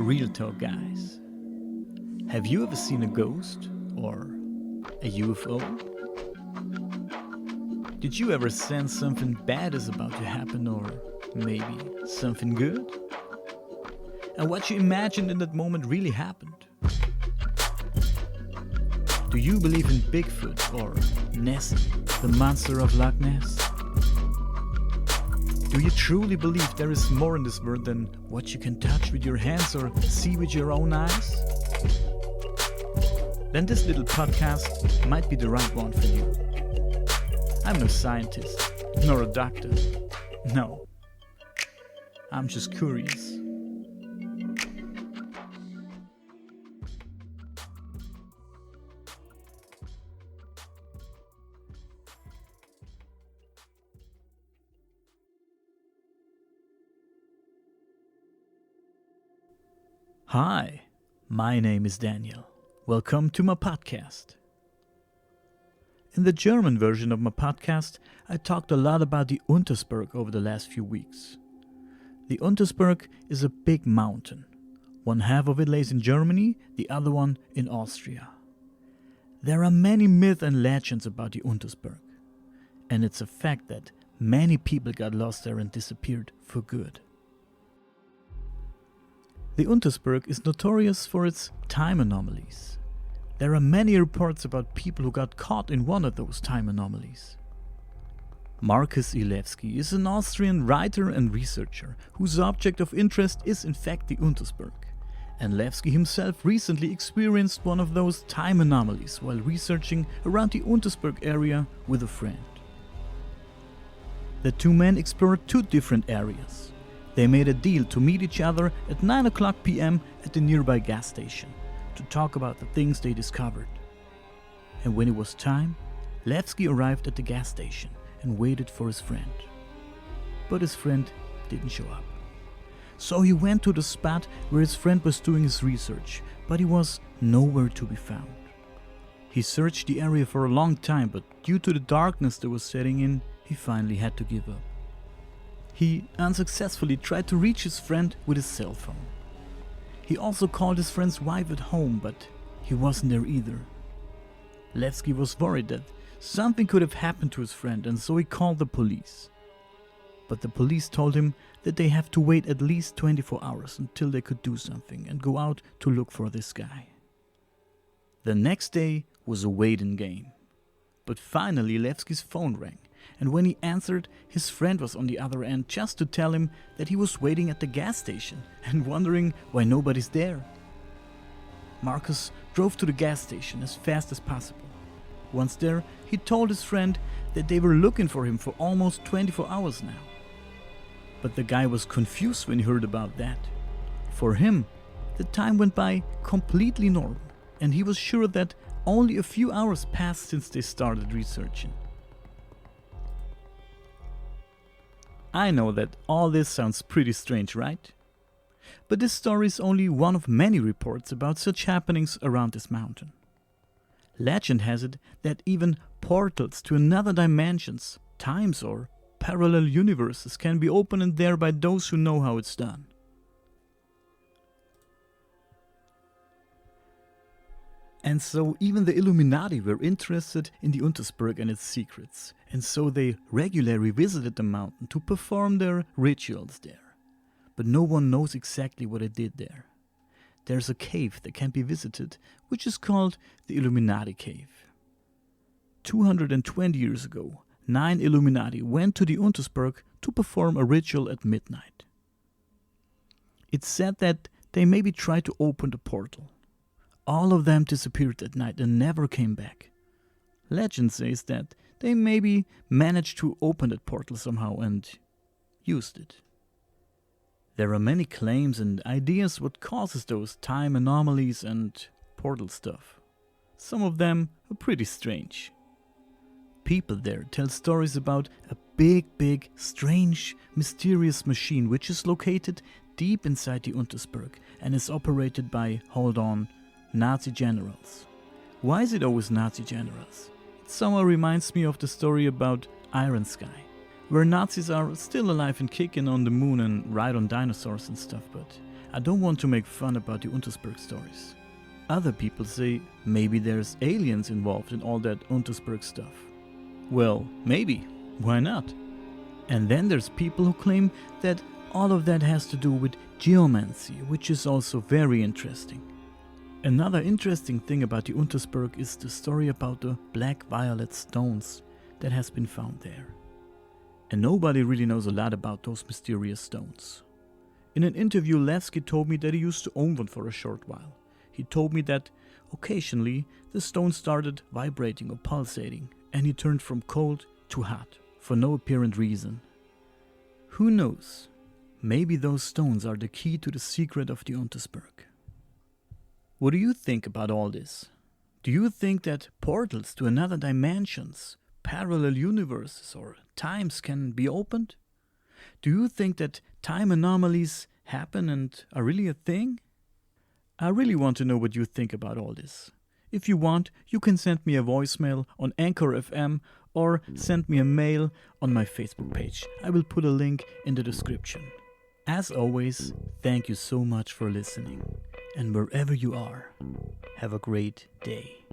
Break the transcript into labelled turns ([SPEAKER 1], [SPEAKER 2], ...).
[SPEAKER 1] Real talk, guys. Have you ever seen a ghost or a UFO? Did you ever sense something bad is about to happen, or maybe something good? And what you imagined in that moment really happened? Do you believe in Bigfoot or Nessie, the monster of Loch Ness? Do you truly believe there is more in this world than what you can touch with your hands or see with your own eyes? Then this little podcast might be the right one for you. I'm no scientist, nor a doctor. No, I'm just curious. Hi, my name is Daniel. Welcome to my podcast. In the German version of my podcast, I talked a lot about the Untersberg over the last few weeks. The Untersberg is a big mountain. One half of it lays in Germany, the other one in Austria. There are many myths and legends about the Untersberg, and it's a fact that many people got lost there and disappeared for good. The Untersberg is notorious for its time anomalies. There are many reports about people who got caught in one of those time anomalies. Markus Ilewski is an Austrian writer and researcher whose object of interest is in fact the Untersberg. And Lewski himself recently experienced one of those time anomalies while researching around the Untersberg area with a friend. The two men explored two different areas. They made a deal to meet each other at 9 o'clock p.m. at the nearby gas station to talk about the things they discovered. And when it was time, Lewski arrived at the gas station and waited for his friend. But his friend didn't show up. So he went to the spot where his friend was doing his research, but he was nowhere to be found. He searched the area for a long time, but due to the darkness that was setting in, he finally had to give up. He unsuccessfully tried to reach his friend with his cell phone. He also called his friend's wife at home, but he wasn't there either. Lewski was worried that something could have happened to his friend, and so he called the police. But the police told him that they have to wait at least 24 hours until they could do something and go out to look for this guy. The next day was a waiting game. But finally Lewski's phone rang. And when he answered, his friend was on the other end just to tell him that he was waiting at the gas station and wondering why nobody's there. Marcus drove to the gas station as fast as possible. Once there, he told his friend that they were looking for him for almost 24 hours now. But the guy was confused when he heard about that. For him, the time went by completely normal, and he was sure that only a few hours passed since they started researching. I know that all this sounds pretty strange, right? But this story is only one of many reports about such happenings around this mountain. Legend has it that even portals to another dimensions, times or parallel universes can be opened there by those who know how it's done. And so even the Illuminati were interested in the Untersberg and its secrets, and so they regularly visited the mountain to perform their rituals there. But no one knows exactly what they did there. There's a cave that can be visited, which is called the Illuminati Cave. 220 years ago, 9 Illuminati went to the Untersberg to perform a ritual at midnight. It's said that they maybe tried to open the portal. All of them disappeared that night and never came back. Legend says that they maybe managed to open that portal somehow and used it. There are many claims and ideas what causes those time anomalies and portal stuff. Some of them are pretty strange. People there tell stories about a big, strange, mysterious machine which is located deep inside the Untersberg and is operated by, hold on, Nazi generals. Why is it always Nazi generals? It somehow reminds me of the story about Iron Sky, where Nazis are still alive and kicking on the moon and ride on dinosaurs and stuff, but I don't want to make fun about the Untersberg stories. Other people say maybe there's aliens involved in all that Untersberg stuff. Well, maybe. Why not? And then there's people who claim that all of that has to do with geomancy, which is also very interesting. Another interesting thing about the Untersberg is the story about the black-violet stones that has been found there. And nobody really knows a lot about those mysterious stones. In an interview, Levski told me that he used to own one for a short while. He told me that occasionally the stone started vibrating or pulsating, and he turned from cold to hot for no apparent reason. Who knows? Maybe those stones are the key to the secret of the Untersberg. What do you think about all this? Do you think that portals to another dimensions, parallel universes, or times can be opened? Do you think that time anomalies happen and are really a thing? I really want to know what you think about all this. If you want, you can send me a voicemail on Anchor FM or send me a mail on my Facebook page. I will put a link in the description. As always, thank you so much for listening. And wherever you are, have a great day.